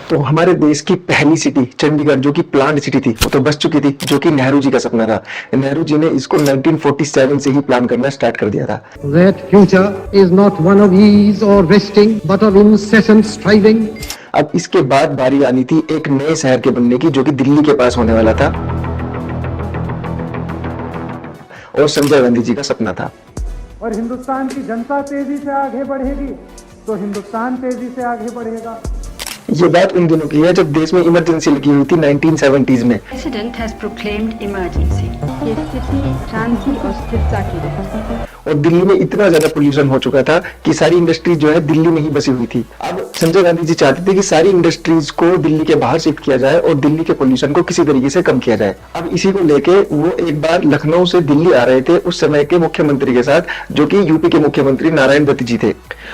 तो हमारे देश की पहली सिटी चंडीगढ़ जो कि प्लान्ड सिटी थी वो तो बस चुकी थी, जो कि नेहरू जी का सपना था। नेहरू जी ने इसको 1947 से ही प्लान करना स्टार्ट कर दिया था। That future is not one of ease or resting, but of incessant striving. अब इसके बाद बारी आनी थी एक नए शहर के बनने की, जो कि दिल्ली के पास होने वाला था और संजय गांधी जी का सपना था। और हिंदुस्तान की जनता तेजी से आगे बढ़ेगी तो हिंदुस्तान तेजी से आगे बढ़ेगा। ये बात उन दिनों की है जब देश में इमरजेंसी लगी हुई थी 1970s में। President has proclaimed emergency. ये स्थिति शांति और स्थिरता की रहे। और दिल्ली में इतना ज्यादा पोल्यूशन हो चुका था कि सारी इंडस्ट्री जो है दिल्ली में ही बसी हुई थी। अब संजय गांधी जी चाहते थे कि सारी इंडस्ट्रीज को दिल्ली के बाहर शिफ्ट किया जाए और दिल्ली के पोल्यूशन को किसी तरीके से कम किया जाए। अब इसी को लेके वो एक बार लखनऊ से दिल्ली आ रहे थे उस समय के मुख्यमंत्री के साथ, जो कि यूपी के मुख्यमंत्री नारायण दत्त जी थे।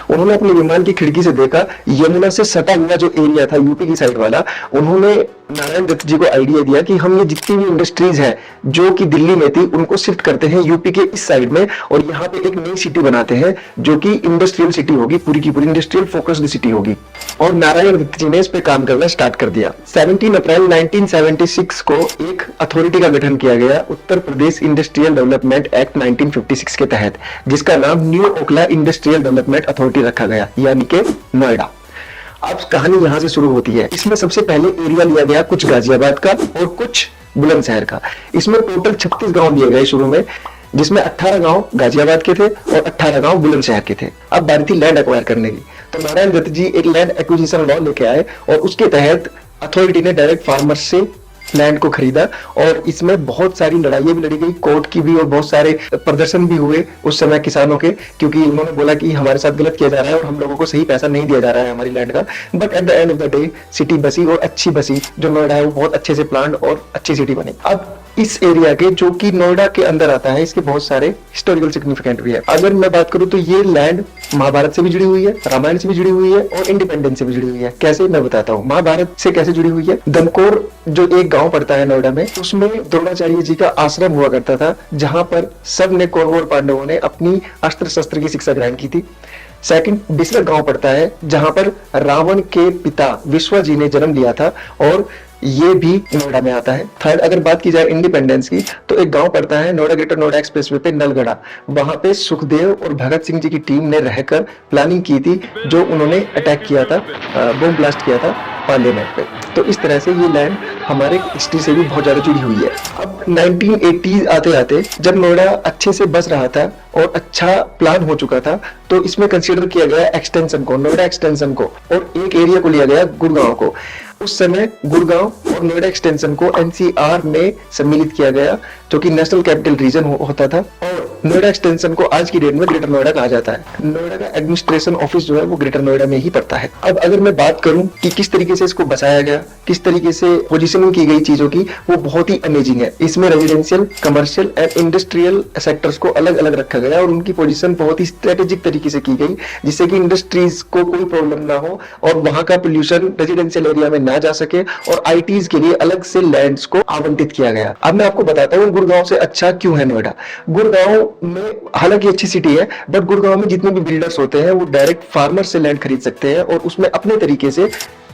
उन्होंने अपने विमान की खिड़की से देखा यमुना से सटा हुआ जो एरिया था यूपी की साइड वाला, उन्होंने नारायण दत्त जी को आइडिया दिया कि हम ये जितनी भी इंडस्ट्रीज हैं जो कि दिल्ली में थी उनको शिफ्ट करते हैं यूपी के इस साइड में और यहाँ पे एक नई सिटी बनाते हैं जो कि इंडस्ट्रियल सिटी होगी, पूरी की पूरी इंडस्ट्रियल फोकस्ड सिटी होगी। और नारायण दत्त जी ने इस पे काम करना स्टार्ट कर दिया। 17 अप्रैल 1976 को एक अथॉरिटी का गठन किया गया Uttar Pradesh industrial development act 1956 के तहत, जिसका नाम new Okhla industrial development authority रखा गया, यानी कि नोएडा। अब कहानी यहां से शुरू होती है। इसमें सबसे पहले एरिया लिया गया कुछ गाजियाबाद का और कुछ बुलंदशहर का। इसमें टोटल 36 गांव लिए गए शुरू में, जिसमें 18 गांव गाजियाबाद के थे और 18 गांव बुलंदशहर के थे। अब बारी थी लैंड एक्वायर करने की, तो नारायण दत्त जी एक लैंड एक्विजिशन लॉ लेके आए और उसके तहत अथॉरिटी ने डायरेक्ट फार्मर से लैंड को खरीदा और इसमें बहुत सारी लड़ाइयां भी लड़ी गई, कोर्ट की भी, और बहुत सारे प्रदर्शन भी हुए उस समय किसानों के, क्योंकि उन्होंने बोला कि हमारे साथ गलत किया जा रहा है और हम लोगों को सही पैसा नहीं दिया जा रहा है हमारी लैंड का। But at the end of the day city बसी और अच्छी बसी। जो नोएडा है वो बहुत अच्छे से प्लान और अच्छी सिटी बनी। अब इस एरिया के जो कि नोएडा के अंदर आता है, इसके बहुत सारे हिस्टोरिकल सिग्निफिकेंट भी है। अगर मैं बात करूं तो ये लैंड महाभारत से भी जुड़ी हुई है, रामायण से भी जुड़ी हुई है और इंडिपेंडेंस से भी जुड़ी हुई है। कैसे, मैं बताता हूँ। महाभारत से कैसे जुड़ी हुई है? दमकोर जो एक गांव पड़ता है नोएडा में, उसमें द्रोणाचार्य जी का आश्रम हुआ करता था, जहां पर सब ने कौरव पांडवों ने अपनी अस्त्र शस्त्र की शिक्षा ग्रहण की थी। सेकंड, बिसर गांव पड़ता है जहां पर रावण के पिता विश्वा जी ने जन्म लिया था और ये भी नोएडा में आता है। थर्ड, अगर बात की जाए इंडिपेंडेंस की, तो एक गांव पड़ता है नोएडा ग्रेटर नोएडा एक्सप्रेसवे पे नलगढ़ा। वहां पे सुखदेव और भगत सिंह जी की टीम ने रहकर प्लानिंग की थी, जो उन्होंने अटैक किया था, बम ब्लास्ट किया था पार्लियामेंट पे। तो इस तरह से ये लैंड हमारे हिस्ट्री से भी बहुत ज्यादा जुड़ी हुई है। अब 1980 आते आते जब नोएडा अच्छे से बस रहा था और अच्छा प्लान हो चुका था, तो इसमें कंसीडर किया गया एक्सटेंशन को, नोएडा एक्सटेंशन को, और एक एरिया को लिया गया गुड़गांव को। उस समय गुड़गांव और नोएडा एक्सटेंशन को एनसीआर में सम्मिलित किया गया, जो कि नेशनल कैपिटल रीजन होता था। और नोएडा एक्सटेंशन को आज की डेट में ग्रेटर नोएडा कहा जाता है। नोएडा का एडमिनिस्ट्रेशन ऑफिस जो है वो ग्रेटर नोएडा में ही पड़ता है। अब अगर मैं बात करूं कि किस तरीके से इसको बसाया गया, किस तरीके से पोजीशनिंग की गई चीजों की, वो बहुत ही अमेजिंग है। इसमें residential, commercial and industrial sectors को अलग अलग रखा गया और उनकी पोजीशन बहुत ही स्ट्रेटेजिक तरीके से की गई, जिससे कि इंडस्ट्रीज को कोई प्रॉब्लम ना हो और वहां का पोल्यूशन रेजिडेंशियल एरिया में ना जा सके, और आईटीज के लिए अलग से लैंड्स को आवंटित किया गया। अब मैं आपको बताता हूँ गुड़गांव से अच्छा क्यों है नोएडा। गुड़गांव में हालांकि अच्छी सिटी है, बट गुड़गांव में जितने भी बिल्डर्स होते हैं वो डायरेक्ट फार्मर से लैंड खरीद सकते हैं और उसमें अपने तरीके से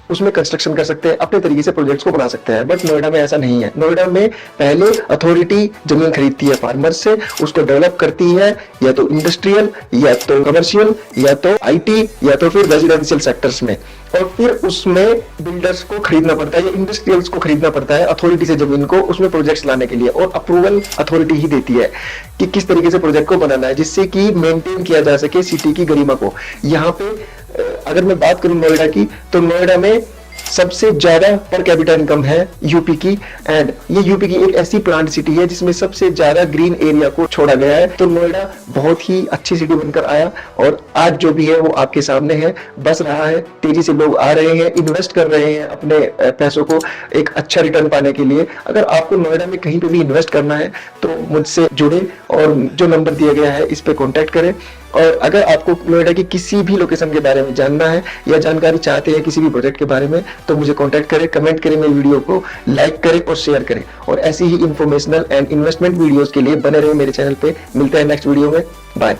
उसमें कंस्ट्रक्शन कर सकते हैं, अपने तरीके से प्रोजेक्ट्स को बना सकते हैं। बट नोएडा में ऐसा नहीं है। नोएडा में पहले अथॉरिटी जमीन खरीदती है फार्मर से, उसको डेवलप करती है या तो इंडस्ट्रियल, या तो कमर्शियल, या तो आईटी, या तो फिर रेजिडेंशियल सेक्टर्स में, और फिर उसमें बिल्डर्स को खरीदना पड़ता है या इंडस्ट्रियल्स को खरीदना पड़ता है अथॉरिटी से जमीन को, उसमें प्रोजेक्ट्स लाने के लिए। और अप्रूवल अथॉरिटी ही देती है कि किस तरीके से प्रोजेक्ट को बनाना है, जिससे कि मेंटेन किया जा सके सिटी की गरिमा को। यहाँ पे अगर मैं बात करूं नोएडा की, तो नोएडा में सबसे ज्यादा पर कैपिटा इनकम है यूपी की, एंड ये यूपी की एक ऐसी प्लांट सिटी है जिसमें सबसे ज्यादा ग्रीन एरिया को छोड़ा गया है। तो नोएडा बहुत ही अच्छी सिटी बनकर आया और आज जो भी है वो आपके सामने है, बस रहा है, तेजी से लोग आ रहे हैं, इन्वेस्ट कर रहे हैं अपने पैसों को एक अच्छा रिटर्न पाने के लिए। अगर आपको नोएडा में कहीं पे भी इन्वेस्ट करना है तो मुझसे जुड़े और जो नंबर दिया गया है इस पे कॉन्टेक्ट करें। और अगर आपको नोएडा की किसी भी लोकेशन के बारे में जानना है या जानकारी चाहते हैं किसी भी प्रोजेक्ट के बारे में, तो मुझे कांटेक्ट करें, कमेंट करें, मेरी वीडियो को लाइक करें और शेयर करें। और ऐसी ही इंफॉर्मेशनल एंड इन्वेस्टमेंट वीडियोस के लिए बने रहे मेरे चैनल पे। मिलते हैं नेक्स्ट वीडियो में। बाय।